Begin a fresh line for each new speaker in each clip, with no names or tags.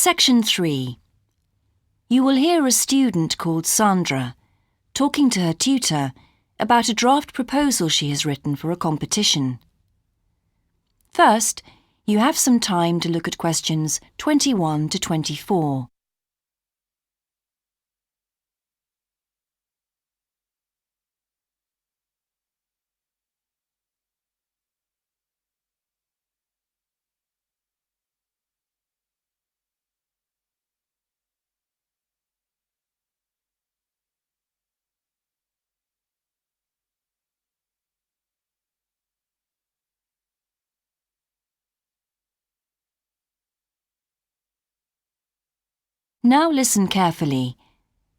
Section 3. You will hear a student called Sandra talking to her tutor about a draft proposal she has written for a competition. First, you have some time to look at questions 21 to 24. Now listen carefully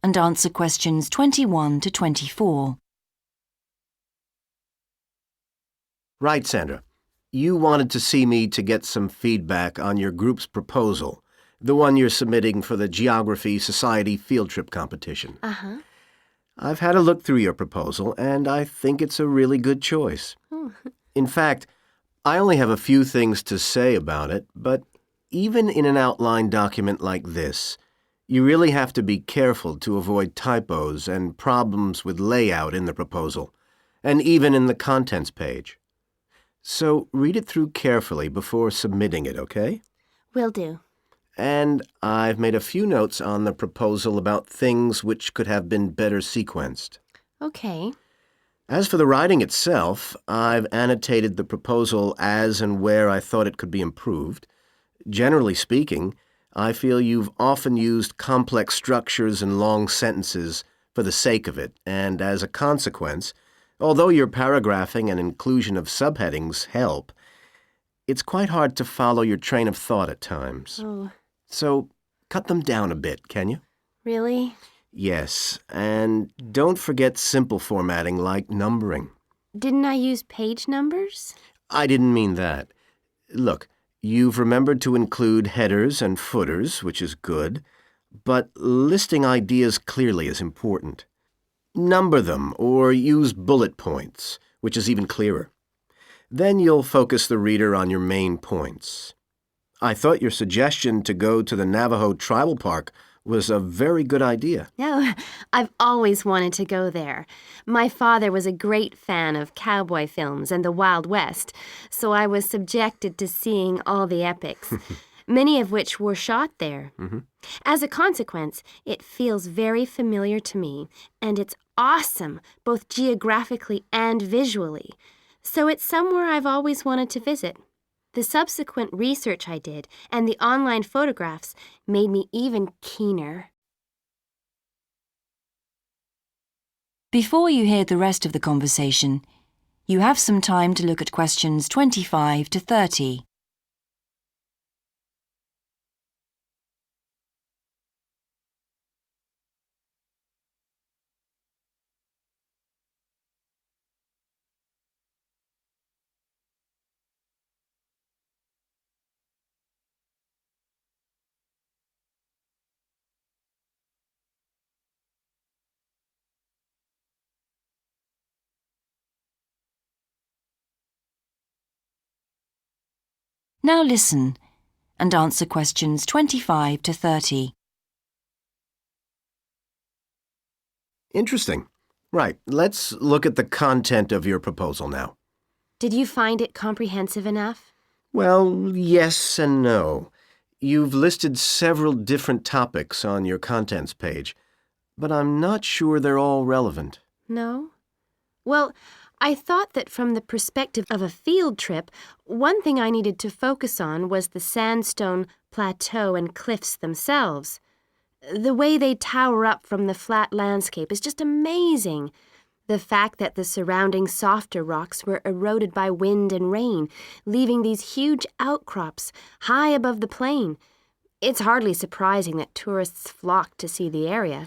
and answer questions 21 to 24.
Right, Sandra. You wanted to see me to get some feedback on your group's proposal, the one you're submitting for the Geography Society field trip competition.
Uh-huh.
I've had a look through your proposal, and I think it's a really good choice.
Oh.
In fact, I only have a few things to say about it, but even in an outline document like this, you really have to be careful to avoid typos and problems with layout in the proposal, and even in the contents page. So read it through carefully before submitting it, okay?
Will do.
And I've made a few notes on the proposal about things which could have been better sequenced.
Okay.
As for the writing itself, I've annotated the proposal as and where I thought it could be improved. Generally speaking, I feel you've often used complex structures and long sentences for the sake of it, and as a consequence, although your paragraphing and inclusion of subheadings help, it's quite hard to follow your train of thought at times.
Oh,
So cut them down a bit, can you?
really?
Yes, and don't forget simple formatting like numbering.
Didn't I use page numbers?
I didn't mean that. Look, you've remembered to include headers and footers, which is good, but listing ideas clearly is important. Number them or use bullet points, which is even clearer. Then you'll focus the reader on your main points. I thought your suggestion to go to the Navajo Tribal Park was a very good idea.
No, I've always wanted to go there. My father was a great fan of cowboy films and the Wild West, so I was subjected to seeing all the epics, many of which were shot there.
Mm-hmm.
As a consequence, it feels very familiar to me, and it's awesome, both geographically and visually. So it's somewhere I've always wanted to visit. The subsequent research I did and the online photographs made me even keener.
Before you hear the rest of the conversation, you have some time to look at questions 25 to 30. Now listen and answer questions 25 to 30.
Interesting. Right, let's look at the content of your proposal now.
Did you find it comprehensive enough?
Well, yes and no. You've listed several different topics on your contents page, but I'm not sure they're all relevant.
No? Well, I thought that from the perspective of a field trip, one thing I needed to focus on was the sandstone plateau and cliffs themselves. The way they tower up from the flat landscape is just amazing. The fact that the surrounding softer rocks were eroded by wind and rain, leaving these huge outcrops high above the plain. It's hardly surprising that tourists flock to see the area.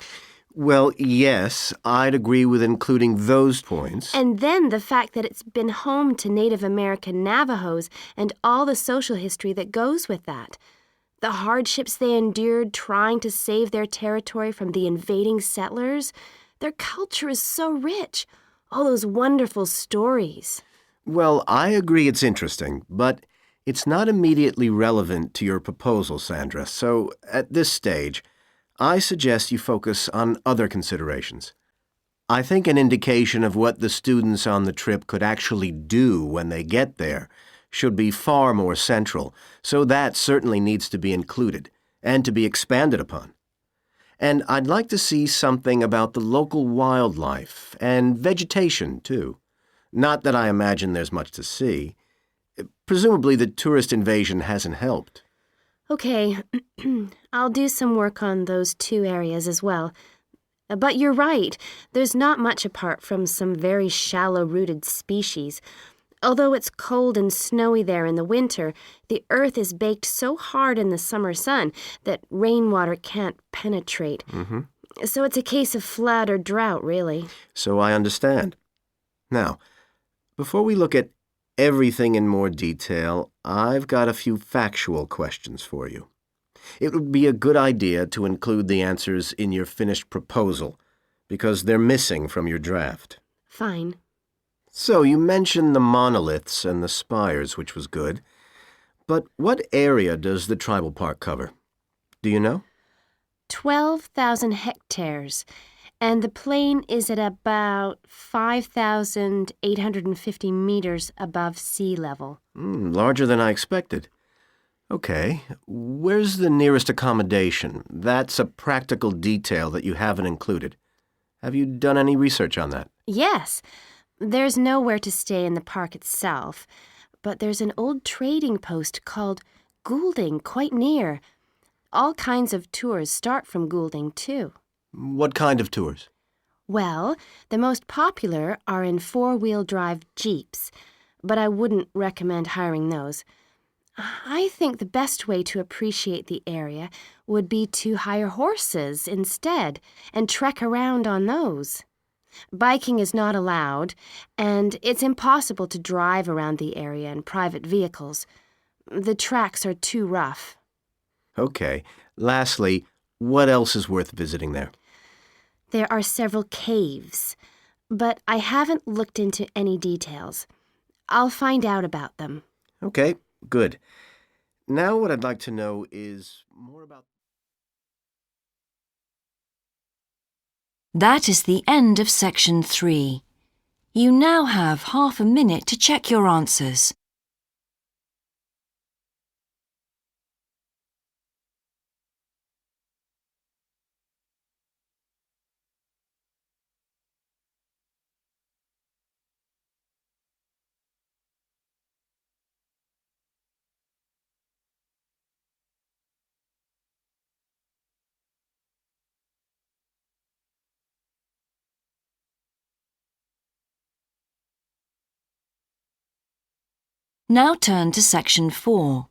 Well, yes, I'd agree with including those points.
And then the fact that it's been home to Native American Navajos and all the social history that goes with that. The hardships they endured trying to save their territory from the invading settlers. Their culture is so rich. All those wonderful stories.
Well, I agree it's interesting, but It's not immediately relevant to your proposal, Sandra, so at this stage, I suggest you focus on other considerations. I think an indication of what the students on the trip could actually do when they get there should be far more central, so that certainly needs to be included and to be expanded upon. And I'd like to see something about the local wildlife and vegetation, too. Not that I imagine there's much to see. Presumably the tourist invasion hasn't helped.
Okay, I'll do some work on those two areas as well. But you're right, there's not much apart from some very shallow-rooted species. Although it's cold and snowy there in the winter, the earth is baked so hard in the summer sun that rainwater can't penetrate. So it's a case of flood or drought, really.
So I understand. Now, before we look at everything in more detail, I've got a few factual questions for you. It would be a good idea to include the answers in your finished proposal, because they're missing from your draft.
Fine.
So you mentioned the monoliths and the spires, which was good. But what area does the tribal park cover? Do you know?
12,000 hectares, and the plain is at about 5,850 meters above sea level.
Larger than I expected. Okay, where's the nearest accommodation? That's a practical detail that you haven't included. Have you done any research on that?
Yes, there's nowhere to stay in the park itself, but there's an old trading post called Goulding quite near. All kinds of tours start from Goulding, too.
What kind of tours?
Well, the most popular are in four-wheel drive Jeeps, but I wouldn't recommend hiring those. I think the best way to appreciate the area would be to hire horses instead and trek around on those. Biking is not allowed, and it's impossible to drive around the area in private vehicles. The tracks are too rough.
Okay. Lastly, what else is worth visiting there?
There are several caves, but I haven't looked into any details. I'll find out about them.
Okay, good. Now what I'd like to know is more about...
That is the end of section 3. You now have half a minute to check your answers. Now turn to section 4.